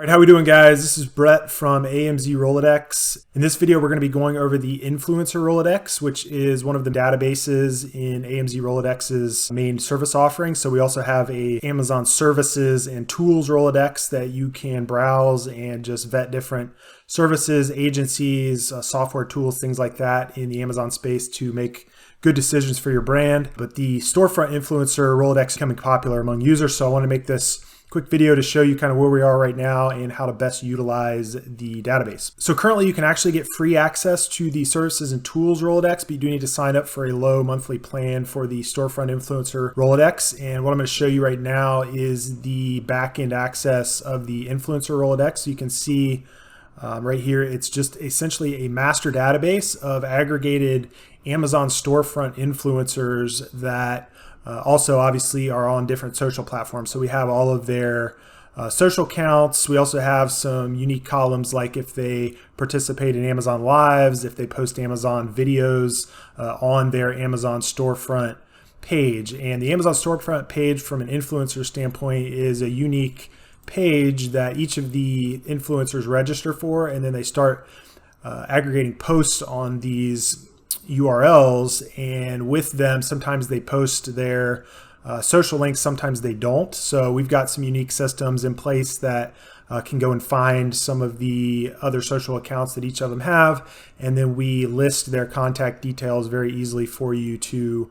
All right, how we doing, guys? This is Brett from AMZRolodex. In this video, we're going to be going over the Influencer Rolodex, which is one of the databases in AMZRolodex's main service offering. So we also have a Amazon Services and Tools Rolodex that you can browse and just vet different services, agencies, software tools, things like that in the Amazon space to make good decisions for your brand. But the Storefront Influencer Rolodex is becoming popular among users, so I want to make this quick video to show you kind of where we are right now and how to best utilize the database. So currently you can actually get free access to the Services and Tools Rolodex, but you do need to sign up for a low monthly plan for the Storefront Influencer Rolodex. And what I'm going to show you right now is the back-end access of the Influencer Rolodex. So you can see right here, it's just essentially a master database of aggregated Amazon storefront influencers that also obviously are on different social platforms. So we have all of their social accounts. We also have some unique columns like if they participate in Amazon Lives, if they post Amazon videos on their Amazon storefront page. And the Amazon storefront page from an influencer standpoint is a unique page that each of the influencers register for, and then they start aggregating posts on these URLs, and with them sometimes they post their social links, sometimes they don't. So we've got some unique systems in place that can go and find some of the other social accounts that each of them have, and then we list their contact details very easily for you to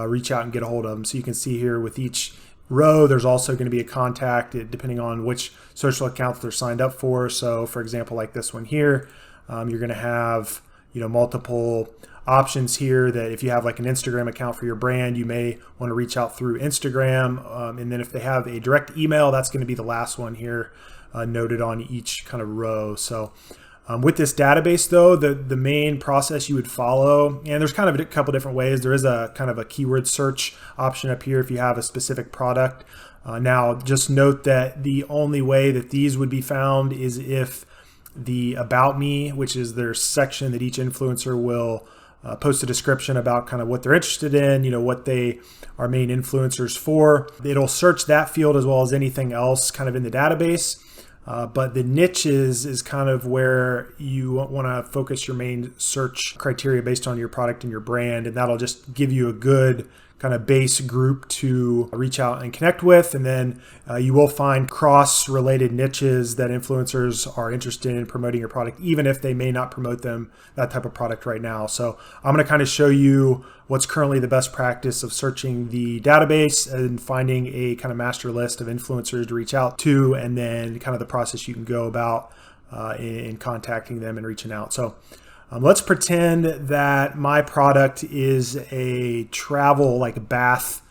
reach out and get a hold of them. So you can see here with each row there's also going to be a contact depending on which social accounts they're signed up for. So for example, like this one here, you're going to have multiple options here that if you have like an Instagram account for your brand, you may want to reach out through Instagram. And then if they have a direct email, that's going to be the last one here noted on each kind of row. So with this database though, the main process you would follow, and there's kind of a couple different ways. There is a kind of a keyword search option up here if you have a specific product. Now just note that the only way that these would be found is if the About Me, which is their section that each influencer will post a description about kind of what they're interested in, what they are main influencers for. It'll search that field as well as anything else kind of in the database. But the niches is kind of where you want to focus your main search criteria based on your product and your brand. And that'll just give you a good kind of base group to reach out and connect with. And then you will find cross-related niches that influencers are interested in promoting your product, even if they may not promote that type of product right now. So I'm going to kind of show you what's currently the best practice of searching the database and finding a kind of master list of influencers to reach out to, and then kind of the process you can go about in contacting them and reaching out. So let's pretend that my product is a travel, like bath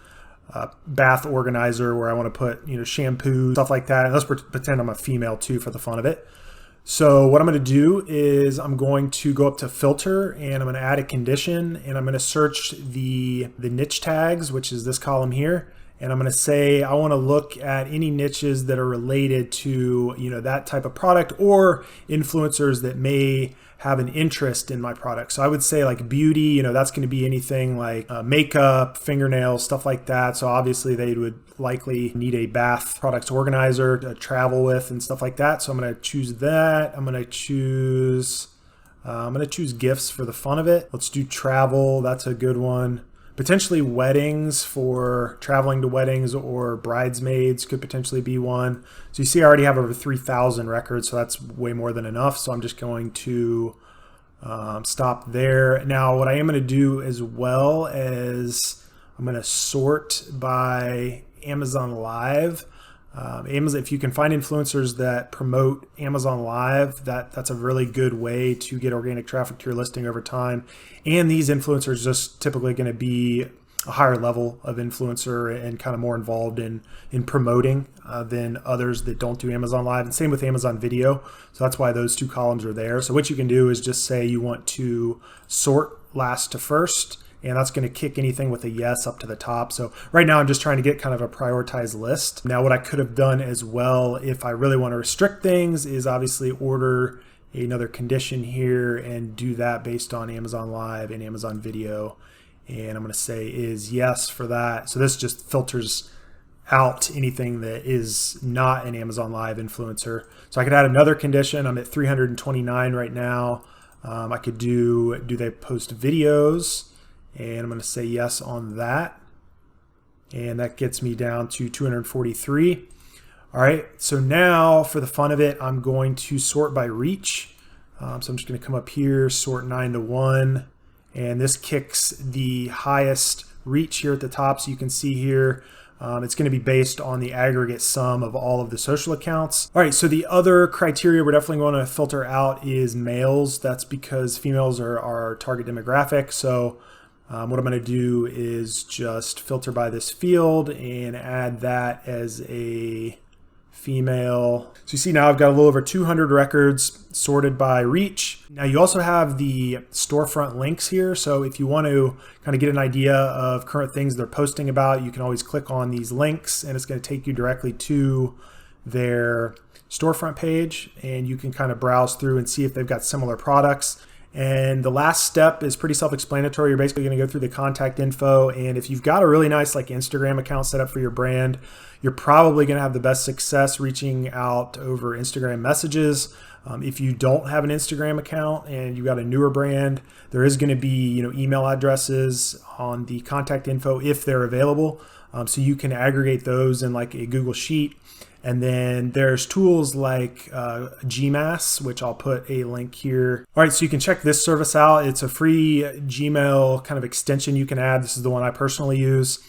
organizer, where I want to put shampoo, stuff like that. And let's pretend I'm a female too for the fun of it. So what I'm going to do is I'm going to go up to filter, and I'm going to add a condition, and I'm going to search the niche tags, which is this column here. And I'm going to say I want to look at any niches that are related to that type of product or influencers that may have an interest in my product. So I would say like beauty, that's going to be anything like makeup, fingernails, stuff like that. So obviously they would likely need a bath products organizer to travel with and stuff like that. So I'm going to choose that. I'm going to choose gifts for the fun of it. Let's do travel. That's a good one. Potentially weddings, for traveling to weddings, or bridesmaids could potentially be one. So you see I already have over 3,000 records, so that's way more than enough. So I'm just going to stop there. Now what I am going to do as well is I'm going to sort by Amazon Live. Amazon, if you can find influencers that promote Amazon Live, that's a really good way to get organic traffic to your listing over time. And these influencers just typically going to be a higher level of influencer and kind of more involved in promoting than others that don't do Amazon Live. And same with Amazon Video. So that's why those two columns are there. So what you can do is just say you want to sort last to first, and that's going to kick anything with a yes up to the top. So right now I'm just trying to get kind of a prioritized list. Now what I could have done as well, if I really want to restrict things, is obviously order another condition here and do that based on Amazon Live and Amazon Video. And I'm going to say is yes for that. So this just filters out anything that is not an Amazon Live influencer. So I could add another condition. I'm at 329 right now. I could do they post videos? And I'm going to say yes on that. And that gets me down to 243. All right, so now for the fun of it, I'm going to sort by reach. So I'm just going to come up here, sort 9 to 1. And this kicks the highest reach here at the top. So you can see here, it's going to be based on the aggregate sum of all of the social accounts. All right, so the other criteria we're definitely going to filter out is males. That's because females are our target demographic. So what I'm going to do is just filter by this field and add that as a female. So you see now I've got a little over 200 records sorted by reach. Now you also have the storefront links here. So if you want to kind of get an idea of current things they're posting about, you can always click on these links and it's going to take you directly to their storefront page, and you can kind of browse through and see if they've got similar products. And the last step is pretty self-explanatory. You're basically going to go through the contact info, and if you've got a really nice like Instagram account set up for your brand, you're probably going to have the best success reaching out over Instagram messages. If you don't have an Instagram account and you've got a newer brand, there is going to be email addresses on the contact info if they're available. So you can aggregate those in like a Google Sheet. And then there's tools like Gmass, which I'll put a link here. All right, so you can check this service out. It's a free Gmail kind of extension you can add. This is the one I personally use.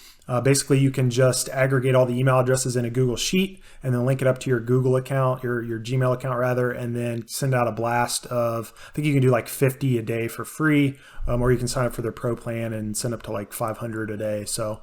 Basically, you can just aggregate all the email addresses in a Google Sheet and then link it up to your Google account, your Gmail account rather, and then send out a blast of, I think you can do like 50 a day for free, or you can sign up for their pro plan and send up to like 500 a day. So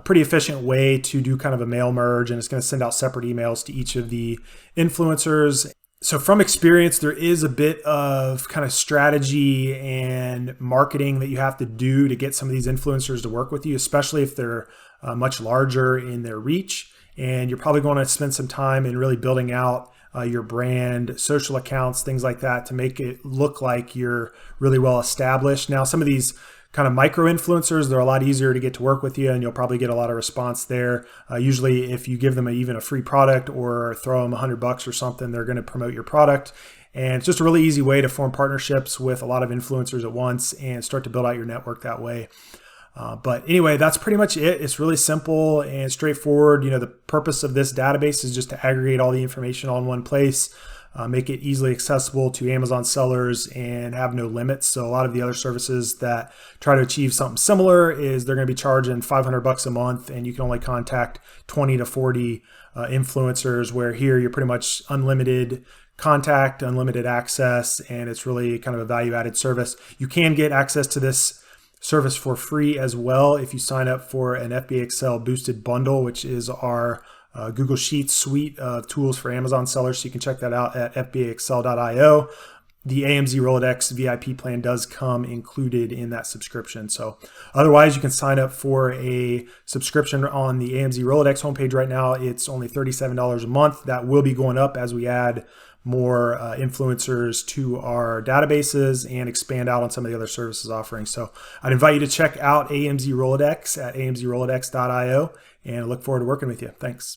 pretty efficient way to do kind of a mail merge, and it's going to send out separate emails to each of the influencers. So from experience, there is a bit of kind of strategy and marketing that you have to do to get some of these influencers to work with you, especially if they're much larger in their reach. And you're probably going to spend some time in really building out your brand, social accounts, things like that to make it look like you're really well established. Now, some of these kind of micro influencers, they're a lot easier to get to work with you, and you'll probably get a lot of response there. Usually if you give them even a free product or throw them $100 or something, they're going to promote your product. And it's just a really easy way to form partnerships with a lot of influencers at once and start to build out your network that way. But anyway, that's pretty much it. It's really simple and straightforward. The purpose of this database is just to aggregate all the information all in one place. Make it easily accessible to Amazon sellers and have no limits. So a lot of the other services that try to achieve something similar is they're going to be charging $500 a month, and you can only contact 20 to 40 influencers, where here you're pretty much unlimited contact, unlimited access, and it's really kind of a value-added service. You can get access to this service for free as well if you sign up for an FBA Excel boosted bundle, which is our Google Sheets suite of tools for Amazon sellers. So you can check that out at fbaexcel.io. The AMZRolodex VIP plan does come included in that subscription. So otherwise, you can sign up for a subscription on the AMZRolodex homepage right now. It's only $37 a month. That will be going up as we add more influencers to our databases and expand out on some of the other services offerings. So I'd invite you to check out AMZRolodex at amzrolodex.io, and I look forward to working with you. Thanks.